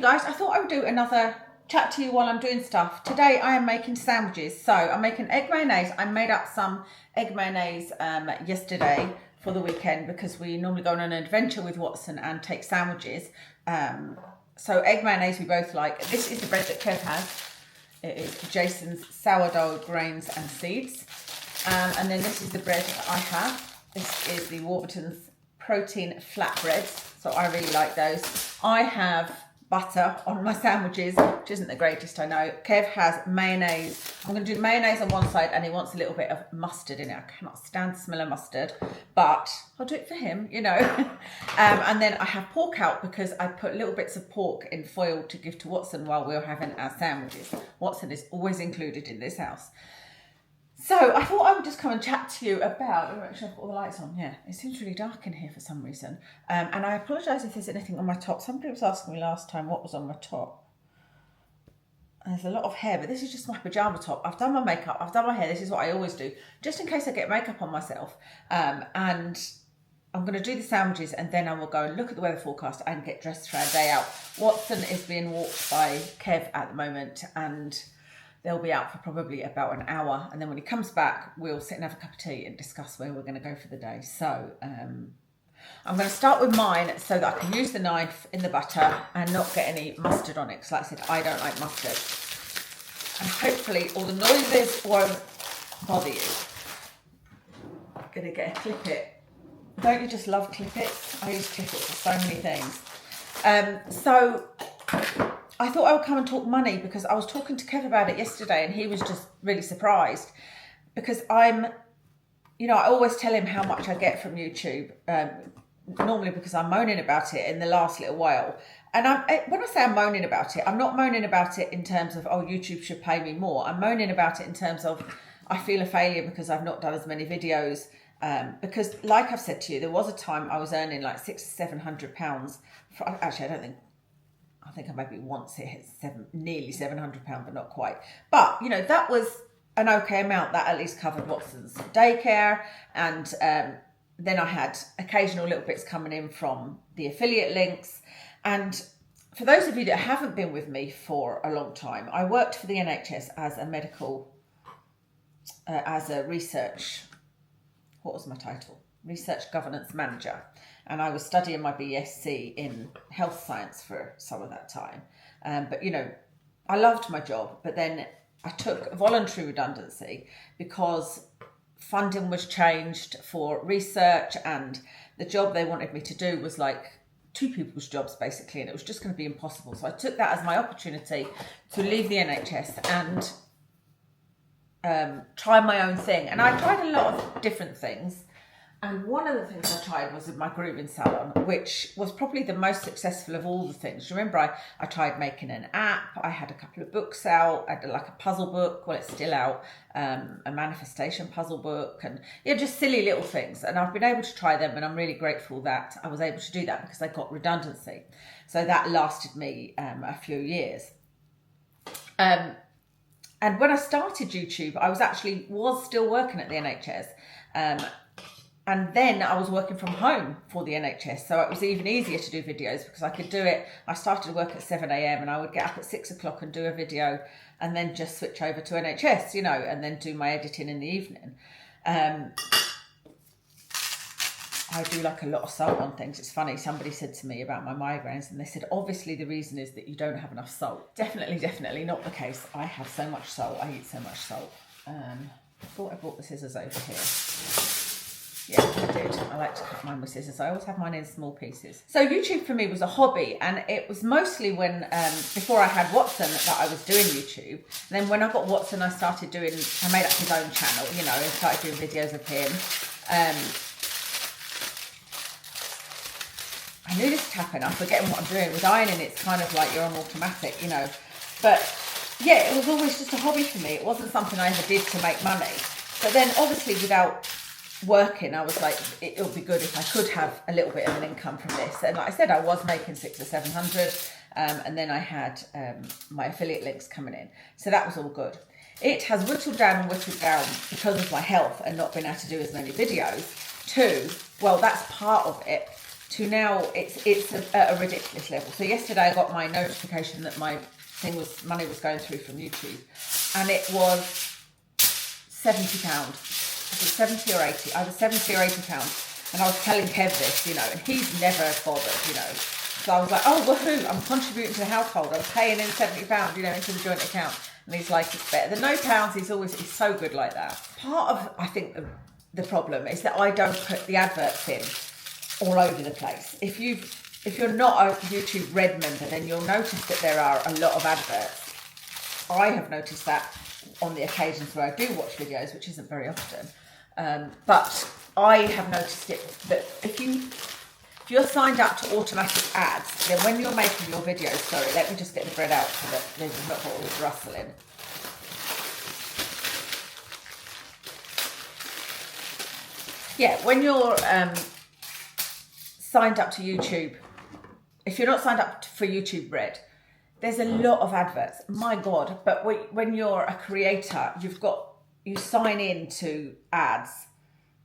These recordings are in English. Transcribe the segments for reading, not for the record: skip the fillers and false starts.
you guys, I thought I would do another chat to you while I'm doing stuff. Today I am making sandwiches. So I'm making egg mayonnaise. I made up some egg mayonnaise yesterday for the weekend because we normally go on an adventure with Watson and take sandwiches. So egg mayonnaise we both like. This is the bread that Kev has. It is Jason's sourdough grains and seeds. And then this is the bread that I have. This is the Warburton's protein flatbreads. So I really like those. I have butter on my sandwiches, which isn't the greatest, I know. Kev has mayonnaise. I'm going to do mayonnaise on one side and he wants a little bit of mustard in it. I cannot stand the smell of mustard, but I'll do it for him, you know. And then I have pork out because I put little bits of pork in foil to give to Watson while we were having our sandwiches. Watson is always included in this house. So I thought I would just come and chat to you about, let me make sure I've got all the lights on. Yeah, it seems really dark in here for some reason. And I apologise if there's anything on my top. Somebody was asking me last time what was on my top. And there's a lot of hair, but this is just my pyjama top. I've done my makeup, I've done my hair. This is what I always do, just in case I get makeup on myself. And I'm going to do the sandwiches and then I will go and look at the weather forecast and get dressed for our day out. Watson is being walked by Kev at the moment and they'll be out for probably about an hour. And then when he comes back, we'll sit and have a cup of tea and discuss where we're going to go for the day. So I'm going to start with mine so that I can use the knife in the butter and not get any mustard on it. Because like I said, I don't like mustard. And hopefully all the noises won't bother you. I'm going to get a clip it. Don't you just love clip its? I use clip its for so many things. So I thought I would come and talk money because I was talking to Kev about it yesterday and he was just really surprised because I always tell him how much I get from YouTube, normally because I'm moaning about it in the last little while. And when I say I'm moaning about it, I'm not moaning about it in terms of, oh, YouTube should pay me more. I'm moaning about it in terms of I feel a failure because I've not done as many videos. Because like I've said to you, there was a time I was earning like £600-700. Actually, I think I maybe once hit nearly £700, but not quite. But, you know, that was an okay amount. That at least covered Watson's daycare. And then I had occasional little bits coming in from the affiliate links. And for those of you that haven't been with me for a long time, I worked for the NHS as a research, what was my title? Research Governance Manager. And I was studying my BSc in health science for some of that time. But, you know, I loved my job, but then I took voluntary redundancy because funding was changed for research and the job they wanted me to do was like 2 people's jobs basically, and it was just going to be impossible. So I took that as my opportunity to leave the NHS and try my own thing. And I tried a lot of different things. And one of the things I tried was with my grooming salon, which was probably the most successful of all the things. Remember, I tried making an app. I had a couple of books out. I did like a puzzle book. Well, it's still out. A manifestation puzzle book and just silly little things. And I've been able to try them and I'm really grateful that I was able to do that because I got redundancy. So that lasted me a few years. And when I started YouTube, I was still working at the NHS. And then I was working from home for the NHS. So it was even easier to do videos because I could do it. I started work at 7 a.m. and I would get up at 6 o'clock and do a video and then just switch over to NHS, you know, and then do my editing in the evening. I do like a lot of salt on things. It's funny, somebody said to me about my migraines and they said, obviously the reason is that you don't have enough salt. Definitely not the case. I have so much salt. I eat so much salt. I thought I brought the scissors over here. Yeah, I did. I like to cut mine with scissors. I always have mine in small pieces. So YouTube for me was a hobby and it was mostly when, before I had Watson that I was doing YouTube. And then when I got Watson, I made up his own channel, you know, and started doing videos of him. I knew this would happen. I'm forgetting what I'm doing. With ironing, it's kind of like you're on automatic, you know. But yeah, it was always just a hobby for me. It wasn't something I ever did to make money. But then obviously without working, I was like, it would be good if I could have a little bit of an income from this. And like I said, I was making 600 or 700, and then I had my affiliate links coming in, so that was all good. It has whittled down because of my health and not being able to do as many videos. Too, well, that's part of it. to now it's at a ridiculous level. So yesterday I got my notification that my money was going through from YouTube, and it was £70. Was it 70 or 80? Either 70 or 80 pounds. And I was telling Kev this, you know, and he's never bothered, you know. So I was like, oh, woohoo, I'm contributing to the household. I'm paying in £70, you know, into the joint account. And he's like, it's better than no pounds. He's so good like that. Part of, I think, the problem is that I don't put the adverts in all over the place. If you're not a YouTube Red member, then you'll notice that there are a lot of adverts. I have noticed that on the occasions where I do watch videos, which isn't very often. But I have noticed it that if you're signed up to automatic ads, then when you're making your videos, sorry, let me just get the bread out so that there's not all this rustling. Yeah, when you're signed up to YouTube, if you're not signed up for YouTube Red, there's a lot of adverts. My God, but when you're a creator, you sign in to ads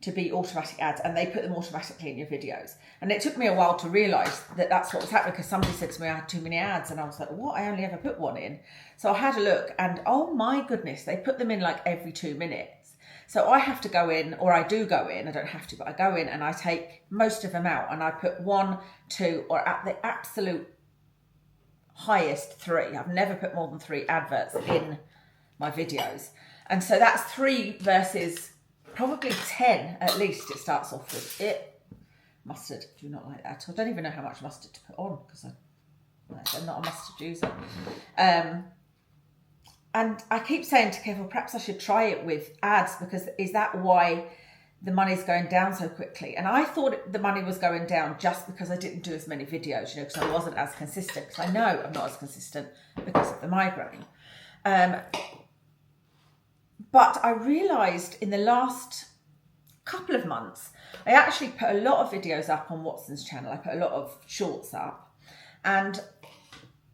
to be automatic ads, and they put them automatically in your videos. And it took me a while to realise that that's what was happening, because somebody said to me I had too many ads, and I was like, what? I only ever put one in. So I had a look, and oh my goodness, they put them in like every 2 minutes. So I have to go in, or I do go in, I don't have to, but I go in and I take most of them out, and I put 1, 2, or at the absolute highest 3. I've never put more than 3 adverts in my videos. And so that's 3 versus probably 10 at least. It starts off with it. Mustard, do not like that. I don't even know how much mustard to put on, because I'm not a mustard user. And I keep saying to Kev, well, perhaps I should try it with ads, because is that why the money's going down so quickly? And I thought the money was going down just because I didn't do as many videos, you know, because I wasn't as consistent. Because I know I'm not as consistent because of the migraine. But I realised in the last couple of months, I actually put a lot of videos up on Watson's channel. I put a lot of shorts up, and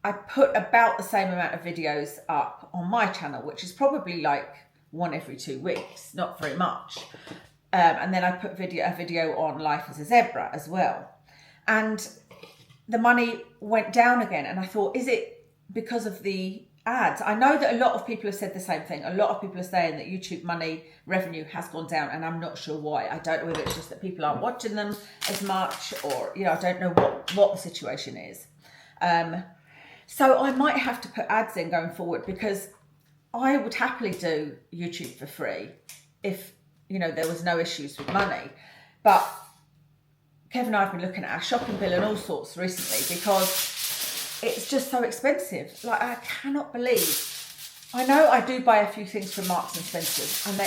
I put about the same amount of videos up on my channel, which is probably like 1 every 2 weeks, not very much. And then I put a video on Life as a Zebra as well. And the money went down again. And I thought, is it because of the ads? I know that a lot of people have said the same thing. A lot of people are saying that YouTube money revenue has gone down, and I'm not sure why. I don't know whether it's just that people aren't watching them as much, or, you know, I don't know what the situation is. So I might have to put ads in going forward, because I would happily do YouTube for free if, you know, there was no issues with money. But Kev and I have been looking at our shopping bill and all sorts recently, because it's just so expensive. Like, I cannot believe. I know I do buy a few things from Marks and Spencer's, and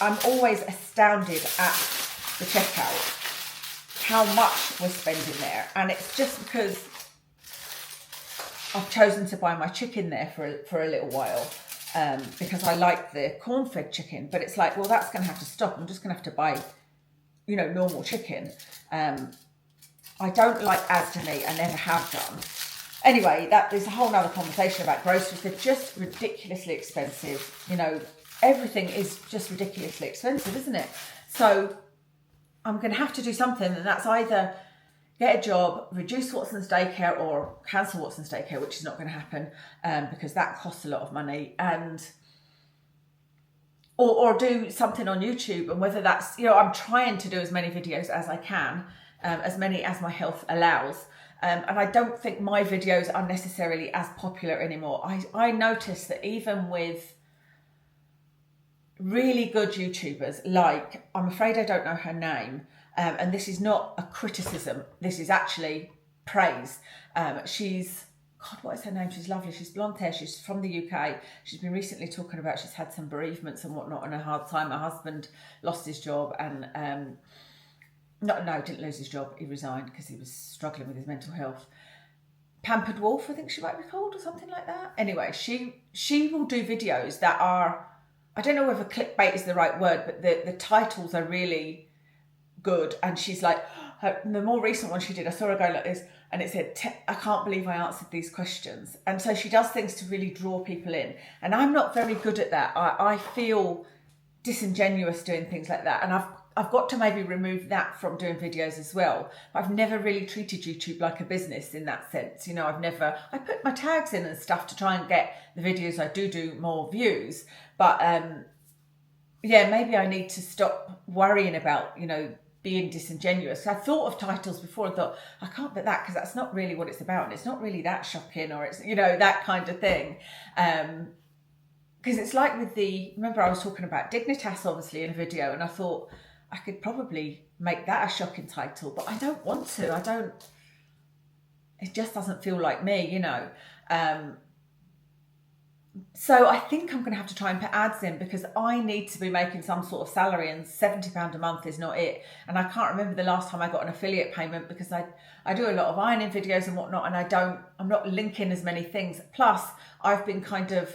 I'm always astounded at the checkout, how much we're spending there. And it's just because I've chosen to buy my chicken there for a little while, because I like the corn-fed chicken. But it's like, well, that's going to have to stop. I'm just going to have to buy, you know, normal chicken. I don't like Asda meat. I never have done. Anyway, that is a whole nother conversation about groceries. They're just ridiculously expensive. You know, everything is just ridiculously expensive, isn't it? So I'm going to have to do something, and that's either get a job, reduce Watson's daycare, or cancel Watson's daycare, which is not going to happen, because that costs a lot of money, and or do something on YouTube. And whether that's, you know, I'm trying to do as many videos as I can, as many as my health allows. And I don't think my videos are necessarily as popular anymore. I noticed that even with really good YouTubers, like, I'm afraid I don't know her name, and this is not a criticism, this is actually praise. She's, God, what is her name? She's lovely. She's blonde hair. She's from the UK. She's been recently talking about she's had some bereavements and whatnot and a hard time. Her husband lost his job, and No, didn't lose his job. He resigned because he was struggling with his mental health. Pampered Wolf, I think she might be called, or something like that. Anyway, she will do videos that are, I don't know whether clickbait is the right word, but the titles are really good. And she's like, the more recent one she did, I saw her go like this, and it said, I can't believe I answered these questions. And so she does things to really draw people in. And I'm not very good at that. I feel disingenuous doing things like that. And I've got to maybe remove that from doing videos as well. I've never really treated YouTube like a business in that sense. You know, I put my tags in and stuff to try and get the videos I do more views. But yeah, maybe I need to stop worrying about, you know, being disingenuous. I thought of titles before and thought, I can't put that because that's not really what it's about. And it's not really that shocking, or it's, you know, that kind of thing. Because it's like with remember I was talking about Dignitas obviously in a video, and I thought I could probably make that a shocking title, but I don't want to. It just doesn't feel like me, you know. So I think I'm going to have to try and put ads in, because I need to be making some sort of salary, and £70 a month is not it. And I can't remember the last time I got an affiliate payment, because I do a lot of ironing videos and whatnot, and I'm not linking as many things. Plus I've been kind of,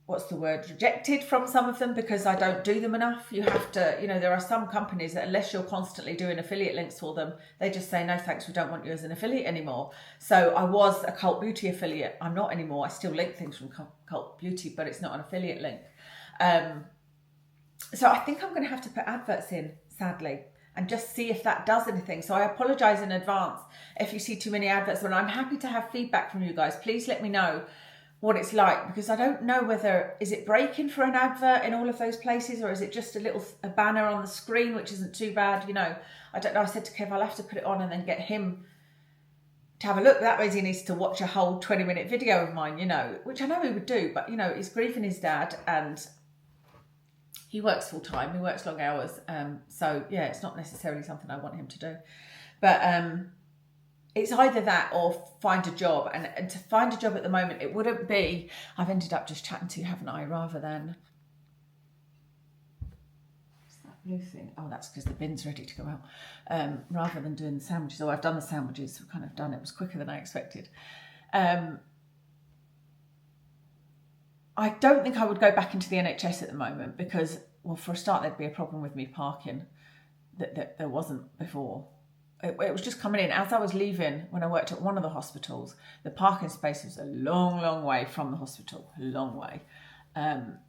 rejected from some of them because I don't do them enough. You have to, you know, there are some companies that unless you're constantly doing affiliate links for them, they just say, no thanks, we don't want you as an affiliate anymore. So I was a Cult Beauty affiliate. I'm not anymore. I still link things from Cult Beauty, but it's not an affiliate link. So I think I'm going to have to put adverts in, sadly, and just see if that does anything. So I apologise in advance if you see too many adverts, but I'm happy to have feedback from you guys. Please let me know what it's like, because I don't know whether, is it breaking for an advert in all of those places, or is it just a banner on the screen, which isn't too bad, you know. I don't know. I said to Kev, I'll have to put it on and then get him to have a look. That way he needs to watch a whole 20-minute video of mine, you know, which I know he would do, but, you know, he's grieving his dad and he works full time, he works long hours. So yeah, it's not necessarily something I want him to do, but it's either that or find a job. And to find a job at the moment, it wouldn't be, I've ended up just chatting to you, haven't I, rather than, what's that blue thing? Oh, that's because the bin's ready to go out. Rather than doing the sandwiches. Oh, I've done the sandwiches, we've kind of done it. It was quicker than I expected. I don't think I would go back into the NHS at the moment because, well, for a start, there'd be a problem with me parking that there wasn't before. It was just coming in. As I was leaving, when I worked at one of the hospitals, the parking space was a long way from the hospital, a long way. And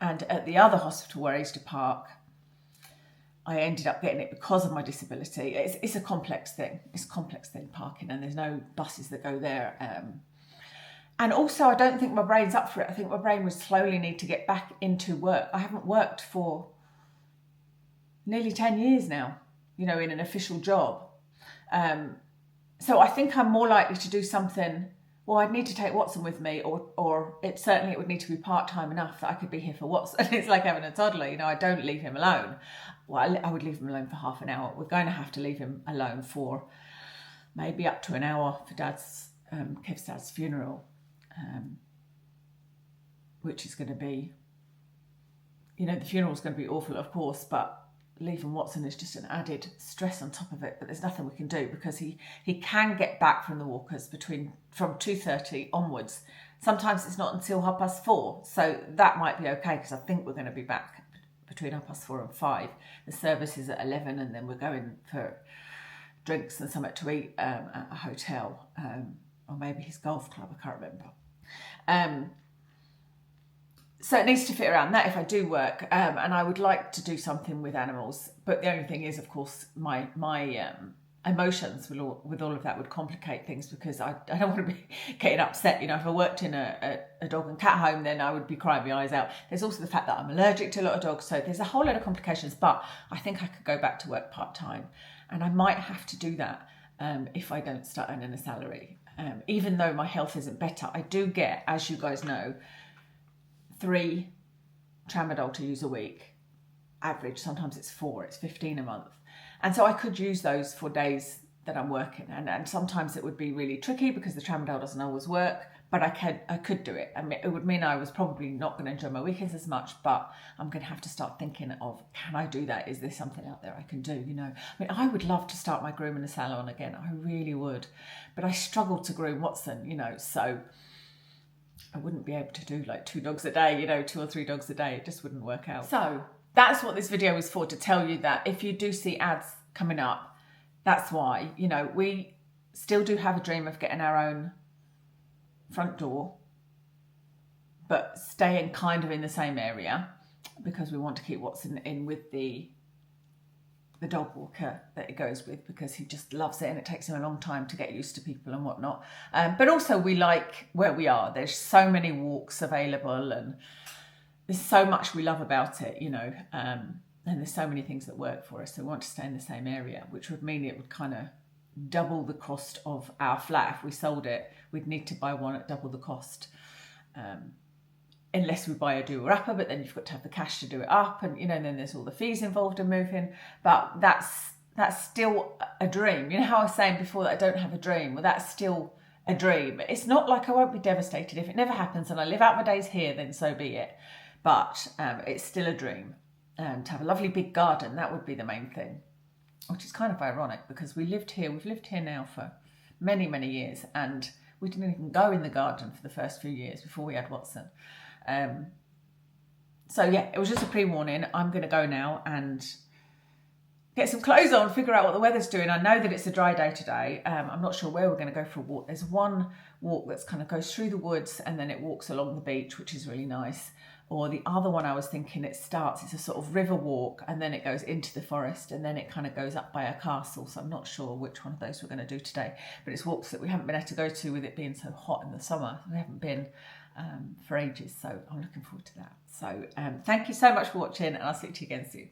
at the other hospital where I used to park, I ended up getting it because of my disability. It's a complex thing. It's a complex thing, parking, and there's no buses that go there. And also, I don't think my brain's up for it. I think my brain would slowly need to get back into work. I haven't worked for nearly 10 years now, you know, in an official job. So I think I'm more likely to do something, well, I'd need to take Watson with me, or it would need to be part-time enough that I could be here for Watson. It's like having a toddler, you know, I don't leave him alone. Well, I would leave him alone for half an hour. We're going to have to leave him alone for maybe up to an hour for Kev's dad's funeral, which is going to be, you know, the funeral's going to be awful, of course, but leaving Watson is just an added stress on top of it. But there's nothing we can do because he can get back from the walkers from 2:30 onwards. Sometimes it's not until 4:30, so that might be okay because I think we're going to be back between 4:30 and 5. The service is at 11, and then we're going for drinks and something to eat at a hotel, or maybe his golf club, I can't remember. So it needs to fit around that if I do work, and I would like to do something with animals. But the only thing is, of course, my emotions with all of that would complicate things, because I don't want to be getting upset. You know, if I worked in a dog and cat home, then I would be crying my eyes out. There's also the fact that I'm allergic to a lot of dogs, so there's a whole lot of complications. But I think I could go back to work part-time, and I might have to do that if I don't start earning a salary. Even though my health isn't better, I do get, as you guys know, 3 tramadol to use a week, average. Sometimes it's 4, it's 15 a month. And so I could use those for days that I'm working. And sometimes it would be really tricky because the tramadol doesn't always work, but I could do it. I mean, it would mean I was probably not going to enjoy my weekends as much, but I'm going to have to start thinking of, can I do that? Is there something out there I can do? You know, I mean, I would love to start my groom in a salon again. I really would, but I struggle to groom Watson, you know, so I wouldn't be able to do like 2 dogs a day, you know, 2 or 3 dogs a day. It just wouldn't work out. So that's what this video is for, to tell you that if you do see ads coming up, that's why. You know, we still do have a dream of getting our own front door, but staying kind of in the same area. because we want to keep Watson in with the dog walker that it goes with, because he just loves it and it takes him a long time to get used to people and whatnot. But also we like where we are. There's so many walks available and there's so much we love about it, you know, and there's so many things that work for us. So we want to stay in the same area, which would mean it would kind of double the cost of our flat. If we sold it, we'd need to buy one at double the cost. Unless we buy a doer-upper, but then you've got to have the cash to do it up, and you know, then there's all the fees involved in moving. But that's still a dream. You know how I was saying before that I don't have a dream? Well, that's still a dream. It's not like I won't be devastated if it never happens and I live out my days here, then so be it. But it's still a dream. To have a lovely big garden, that would be the main thing. Which is kind of ironic because we've lived here now for many, many years, and we didn't even go in the garden for the first few years before we had Watson. So yeah, it was just a pre-warning. I'm going to go now and get some clothes on, figure out what the weather's doing. I know that it's a dry day today. I'm not sure where we're going to go for a walk. There's one walk that's kind of goes through the woods and then it walks along the beach, which is really nice. Or the other one I was thinking it's a sort of river walk and then it goes into the forest and then it kind of goes up by a castle. So I'm not sure which one of those we're going to do today. But it's walks that we haven't been able to go to with it being so hot in the summer. We haven't been for ages. So I'm looking forward to that. So thank you so much for watching and I'll speak to you again soon.